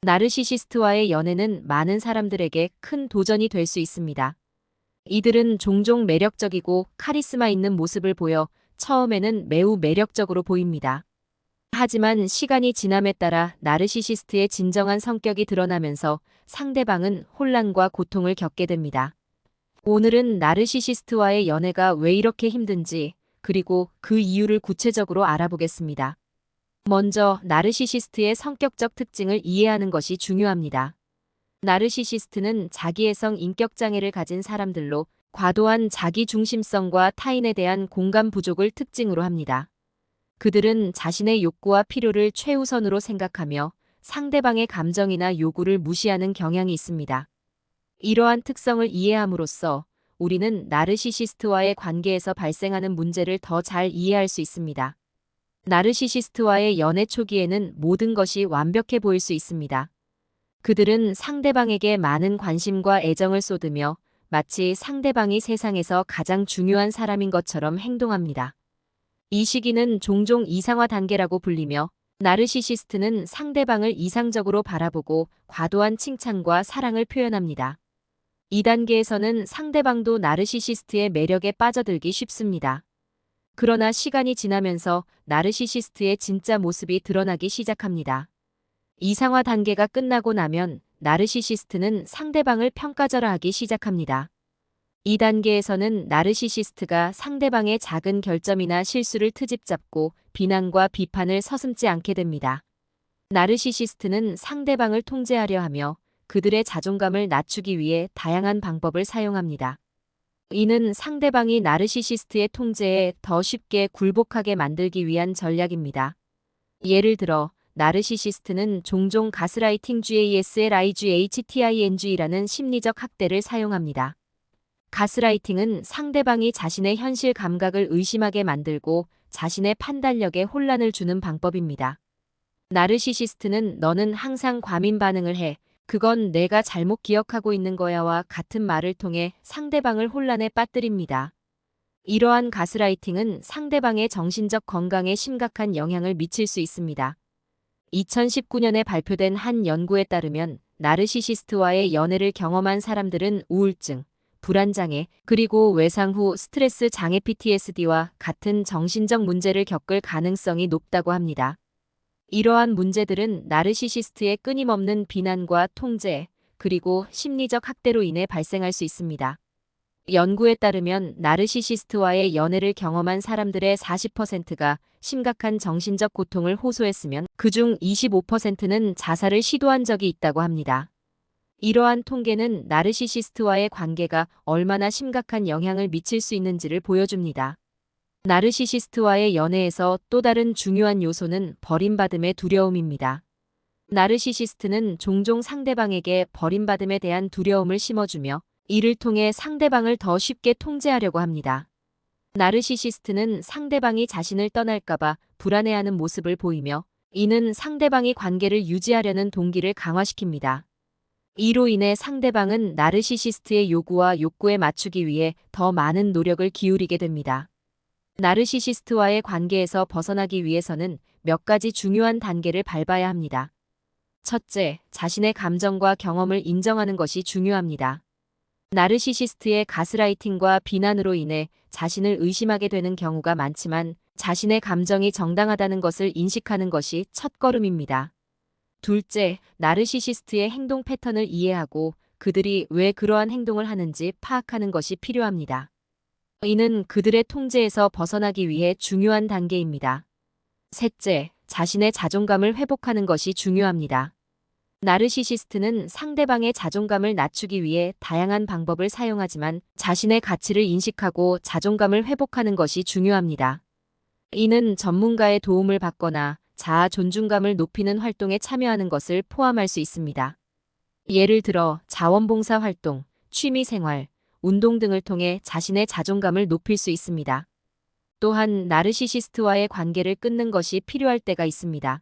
나르시시스트와의 연애는 많은 사람들에게 큰 도전이 될 수 있습니다. 이들은 종종 매력적이고 카리스마 있는 모습을 보여 처음에는 매우 매력적으로 보입니다. 하지만 시간이 지남에 따라 나르시시스트의 진정한 성격이 드러나면서 상대방은 혼란과 고통을 겪게 됩니다. 오늘은 나르시시스트와의 연애가 왜 이렇게 힘든지, 그리고 그 이유를 구체적으로 알아보겠습니다. 먼저 나르시시스트의 성격적 특징을 이해하는 것이 중요합니다. 나르시시스트는 자기애성 인격장애를 가진 사람들로 과도한 자기중심성과 타인에 대한 공감 부족을 특징으로 합니다. 그들은 자신의 욕구와 필요를 최우선으로 생각하며 상대방의 감정이나 요구를 무시하는 경향이 있습니다. 이러한 특성을 이해함으로써 우리는 나르시시스트와의 관계에서 발생하는 문제를 더 잘 이해할 수 있습니다. 나르시시스트와의 연애 초기에는 모든 것이 완벽해 보일 수 있습니다. 그들은 상대방에게 많은 관심과 애정을 쏟으며 마치 상대방이 세상에서 가장 중요한 사람인 것처럼 행동합니다. 이 시기는 종종 이상화 단계라고 불리며 나르시시스트는 상대방을 이상적으로 바라보고 과도한 칭찬과 사랑을 표현합니다. 이 단계에서는 상대방도 나르시시스트의 매력에 빠져들기 쉽습니다. 그러나 시간이 지나면서 나르시시스트의 진짜 모습이 드러나기 시작합니다. 이상화 단계가 끝나고 나면 나르시시스트는 상대방을 평가절하하기 시작합니다. 이 단계에서는 나르시시스트가 상대방의 작은 결점이나 실수를 트집잡고 비난과 비판을 서슴지 않게 됩니다. 나르시시스트는 상대방을 통제하려 하며 그들의 자존감을 낮추기 위해 다양한 방법을 사용합니다. 이는 상대방이 나르시시스트의 통제에 더 쉽게 굴복하게 만들기 위한 전략입니다. 예를 들어 나르시시스트는 종종 가스라이팅 GASLIGHTING라는 심리적 학대를 사용합니다. 가스라이팅은 상대방이 자신의 현실 감각을 의심하게 만들고 자신의 판단력에 혼란을 주는 방법입니다. 나르시시스트는 너는 항상 과민 반응을 해. 그건 내가 잘못 기억하고 있는 거야와 같은 말을 통해 상대방을 혼란에 빠뜨립니다. 이러한 가스라이팅은 상대방의 정신적 건강에 심각한 영향을 미칠 수 있습니다. 2019년에 발표된 한 연구에 따르면 나르시시스트와의 연애를 경험한 사람들은 우울증, 불안장애, 그리고 외상 후 스트레스 장애 PTSD와 같은 정신적 문제를 겪을 가능성이 높다고 합니다. 이러한 문제들은 나르시시스트의 끊임없는 비난과 통제, 그리고 심리적 학대로 인해 발생할 수 있습니다. 연구에 따르면 나르시시스트와의 연애를 경험한 사람들의 40%가 심각한 정신적 고통을 호소했으면 그중 25%는 자살을 시도한 적이 있다고 합니다. 이러한 통계는 나르시시스트와의 관계가 얼마나 심각한 영향을 미칠 수 있는지를 보여줍니다. 나르시시스트와의 연애에서 또 다른 중요한 요소는 버림받음의 두려움입니다. 나르시시스트는 종종 상대방에게 버림받음에 대한 두려움을 심어주며 이를 통해 상대방을 더 쉽게 통제하려고 합니다. 나르시시스트는 상대방이 자신을 떠날까봐 불안해하는 모습을 보이며 이는 상대방이 관계를 유지하려는 동기를 강화시킵니다. 이로 인해 상대방은 나르시시스트의 요구와 욕구에 맞추기 위해 더 많은 노력을 기울이게 됩니다. 나르시시스트와의 관계에서 벗어나기 위해서는 몇 가지 중요한 단계를 밟아야 합니다. 첫째, 자신의 감정과 경험을 인정하는 것이 중요합니다. 나르시시스트의 가스라이팅과 비난으로 인해 자신을 의심하게 되는 경우가 많지만 자신의 감정이 정당하다는 것을 인식하는 것이 첫걸음입니다. 둘째, 나르시시스트의 행동 패턴을 이해하고 그들이 왜 그러한 행동을 하는지 파악하는 것이 필요합니다. 이는 그들의 통제에서 벗어나기 위해 중요한 단계입니다. 셋째, 자신의 자존감을 회복하는 것이 중요합니다. 나르시시스트는 상대방의 자존감을 낮추기 위해 다양한 방법을 사용하지만 자신의 가치를 인식하고 자존감을 회복하는 것이 중요합니다. 이는 전문가의 도움을 받거나 자아 존중감을 높이는 활동에 참여하는 것을 포함할 수 있습니다. 예를 들어 자원봉사 활동, 취미생활, 운동 등을 통해 자신의 자존감을 높일 수 있습니다. 또한 나르시시스트와의 관계를 끊는 것이 필요할 때가 있습니다.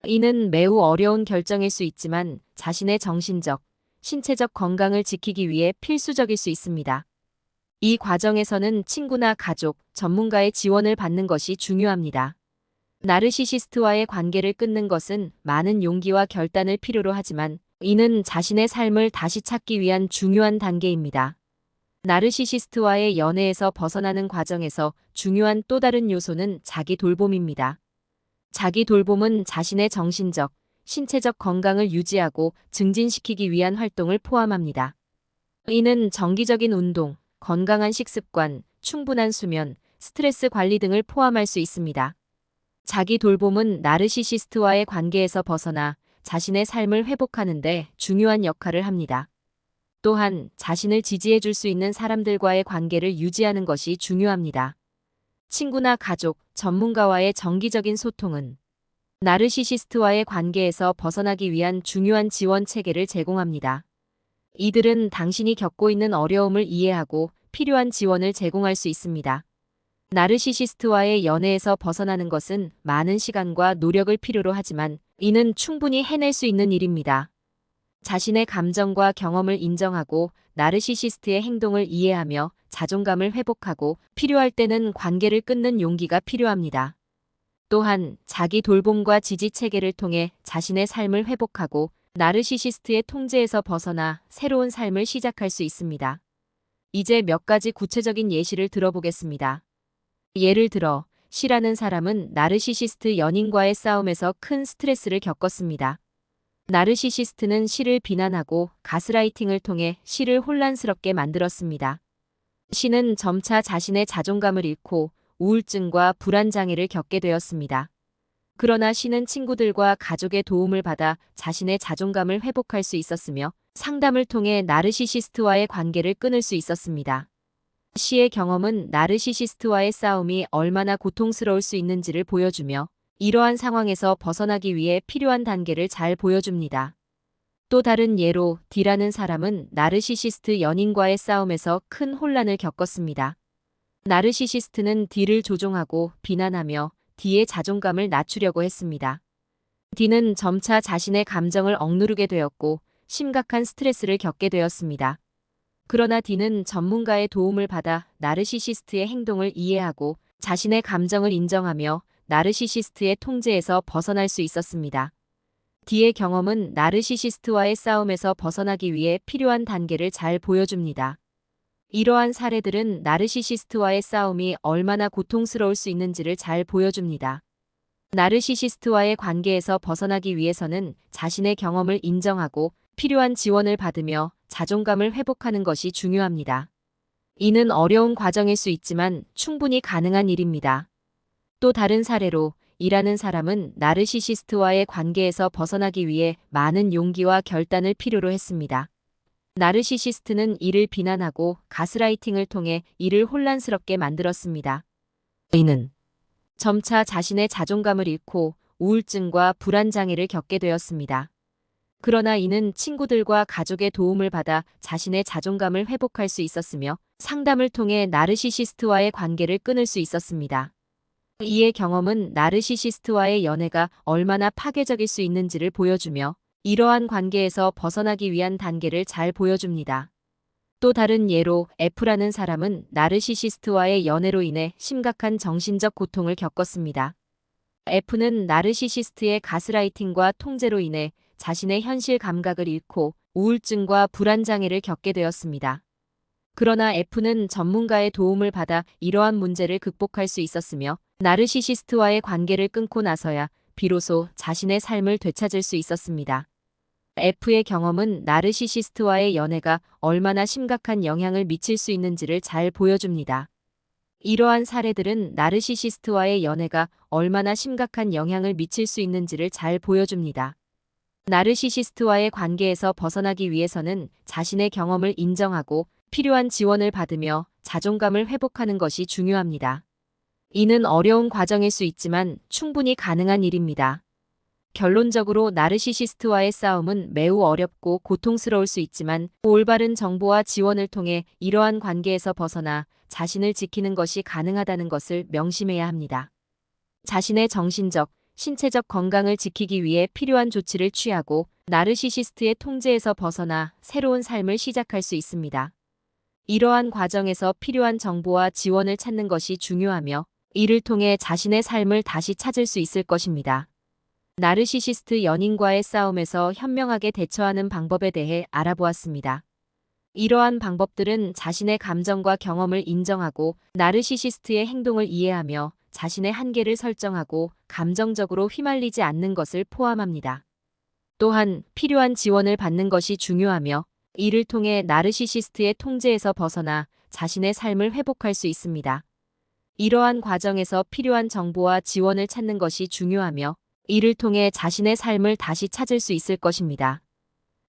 이는 매우 어려운 결정일 수 있지만 자신의 정신적, 신체적 건강을 지키기 위해 필수적일 수 있습니다. 이 과정에서는 친구나 가족, 전문가의 지원을 받는 것이 중요합니다. 나르시시스트와의 관계를 끊는 것은 많은 용기와 결단을 필요로 하지만 이는 자신의 삶을 다시 찾기 위한 중요한 단계입니다. 나르시시스트와의 연애에서 벗어나는 과정에서 중요한 또 다른 요소는 자기 돌봄입니다. 자기 돌봄은 자신의 정신적, 신체적 건강을 유지하고 증진시키기 위한 활동을 포함합니다. 이는 정기적인 운동, 건강한 식습관, 충분한 수면, 스트레스 관리 등을 포함할 수 있습니다. 자기 돌봄은 나르시시스트와의 관계에서 벗어나 자신의 삶을 회복하는 데 중요한 역할을 합니다. 또한 자신을 지지해 줄 수 있는 사람들과의 관계를 유지하는 것이 중요합니다. 친구나 가족, 전문가와의 정기적인 소통은 나르시시스트와의 관계에서 벗어나기 위한 중요한 지원 체계를 제공합니다. 이들은 당신이 겪고 있는 어려움을 이해하고 필요한 지원을 제공할 수 있습니다. 나르시시스트와의 연애에서 벗어나는 것은 많은 시간과 노력을 필요로 하지만 이는 충분히 해낼 수 있는 일입니다. 자신의 감정과 경험을 인정하고 나르시시스트의 행동을 이해하며 자존감을 회복하고 필요할 때는 관계를 끊는 용기가 필요합니다. 또한 자기 돌봄과 지지 체계를 통해 자신의 삶을 회복하고 나르시시스트의 통제에서 벗어나 새로운 삶을 시작할 수 있습니다. 이제 몇 가지 구체적인 예시를 들어보겠습니다. 예를 들어, C라는 사람은 나르시시스트 연인과의 싸움에서 큰 스트레스를 겪었습니다. 나르시시스트는 C를 비난하고 가스라이팅을 통해 C를 혼란스럽게 만들었습니다. C는 점차 자신의 자존감을 잃고 우울증과 불안장애를 겪게 되었습니다. 그러나 C는 친구들과 가족의 도움을 받아 자신의 자존감을 회복할 수 있었으며 상담을 통해 나르시시스트와의 관계를 끊을 수 있었습니다. C의 경험은 나르시시스트와의 싸움이 얼마나 고통스러울 수 있는지를 보여주며 이러한 상황에서 벗어나기 위해 필요한 단계를 잘 보여줍니다. 또 다른 예로 D라는 사람은 나르시시스트 연인과의 싸움에서 큰 혼란을 겪었습니다. 나르시시스트는 D를 조종하고 비난하며 D의 자존감을 낮추려고 했습니다. D는 점차 자신의 감정을 억누르게 되었고 심각한 스트레스를 겪게 되었습니다. 그러나 D는 전문가의 도움을 받아 나르시시스트의 행동을 이해하고 자신의 감정을 인정하며 나르시시스트의 통제에서 벗어날 수 있었습니다. D의 경험은 나르시시스트와의 싸움에서 벗어나기 위해 필요한 단계를 잘 보여줍니다. 이러한 사례들은 나르시시스트와의 싸움이 얼마나 고통스러울 수 있는지를 잘 보여줍니다. 나르시시스트와의 관계에서 벗어나기 위해서는 자신의 경험을 인정하고 필요한 지원을 받으며 자존감을 회복하는 것이 중요합니다. 이는 어려운 과정일 수 있지만 충분히 가능한 일입니다. 또 다른 사례로 E라는 사람은 나르시시스트와의 관계에서 벗어나기 위해 많은 용기와 결단을 필요로 했습니다. 나르시시스트는 E를 비난하고 가스라이팅을 통해 E를 혼란스럽게 만들었습니다. E는 점차 자신의 자존감을 잃고 우울증과 불안장애를 겪게 되었습니다. 그러나 E는 친구들과 가족의 도움을 받아 자신의 자존감을 회복할 수 있었으며 상담을 통해 나르시시스트와의 관계를 끊을 수 있었습니다. E의 경험은 나르시시스트와의 연애가 얼마나 파괴적일 수 있는지를 보여주며 이러한 관계에서 벗어나기 위한 단계를 잘 보여줍니다. 또 다른 예로 F라는 사람은 나르시시스트와의 연애로 인해 심각한 정신적 고통을 겪었습니다. F는 나르시시스트의 가스라이팅과 통제로 인해 자신의 현실 감각을 잃고 우울증과 불안장애를 겪게 되었습니다. 그러나 F는 전문가의 도움을 받아 이러한 문제를 극복할 수 있었으며 나르시시스트와의 관계를 끊고 나서야 비로소 자신의 삶을 되찾을 수 있었습니다. F의 경험은 나르시시스트와의 연애가 얼마나 심각한 영향을 미칠 수 있는지를 잘 보여줍니다. 이러한 사례들은 나르시시스트와의 연애가 얼마나 심각한 영향을 미칠 수 있는지를 잘 보여줍니다. 나르시시스트와의 관계에서 벗어나기 위해서는 자신의 경험을 인정하고 필요한 지원을 받으며 자존감을 회복하는 것이 중요합니다. 이는 어려운 과정일 수 있지만 충분히 가능한 일입니다. 결론적으로 나르시시스트와의 싸움은 매우 어렵고 고통스러울 수 있지만 올바른 정보와 지원을 통해 이러한 관계에서 벗어나 자신을 지키는 것이 가능하다는 것을 명심해야 합니다. 자신의 정신적, 신체적 건강을 지키기 위해 필요한 조치를 취하고 나르시시스트의 통제에서 벗어나 새로운 삶을 시작할 수 있습니다. 이러한 과정에서 필요한 정보와 지원을 찾는 것이 중요하며 이를 통해 자신의 삶을 다시 찾을 수 있을 것입니다. 나르시시스트 연인과의 싸움에서 현명하게 대처하는 방법에 대해 알아보았습니다. 이러한 방법들은 자신의 감정과 경험을 인정하고 나르시시스트의 행동을 이해하며 자신의 한계를 설정하고 감정적으로 휘말리지 않는 것을 포함합니다. 또한 필요한 지원을 받는 것이 중요하며 이를 통해 나르시시스트의 통제에서 벗어나 자신의 삶을 회복할 수 있습니다. 이러한 과정에서 필요한 정보와 지원을 찾는 것이 중요하며 이를 통해 자신의 삶을 다시 찾을 수 있을 것입니다.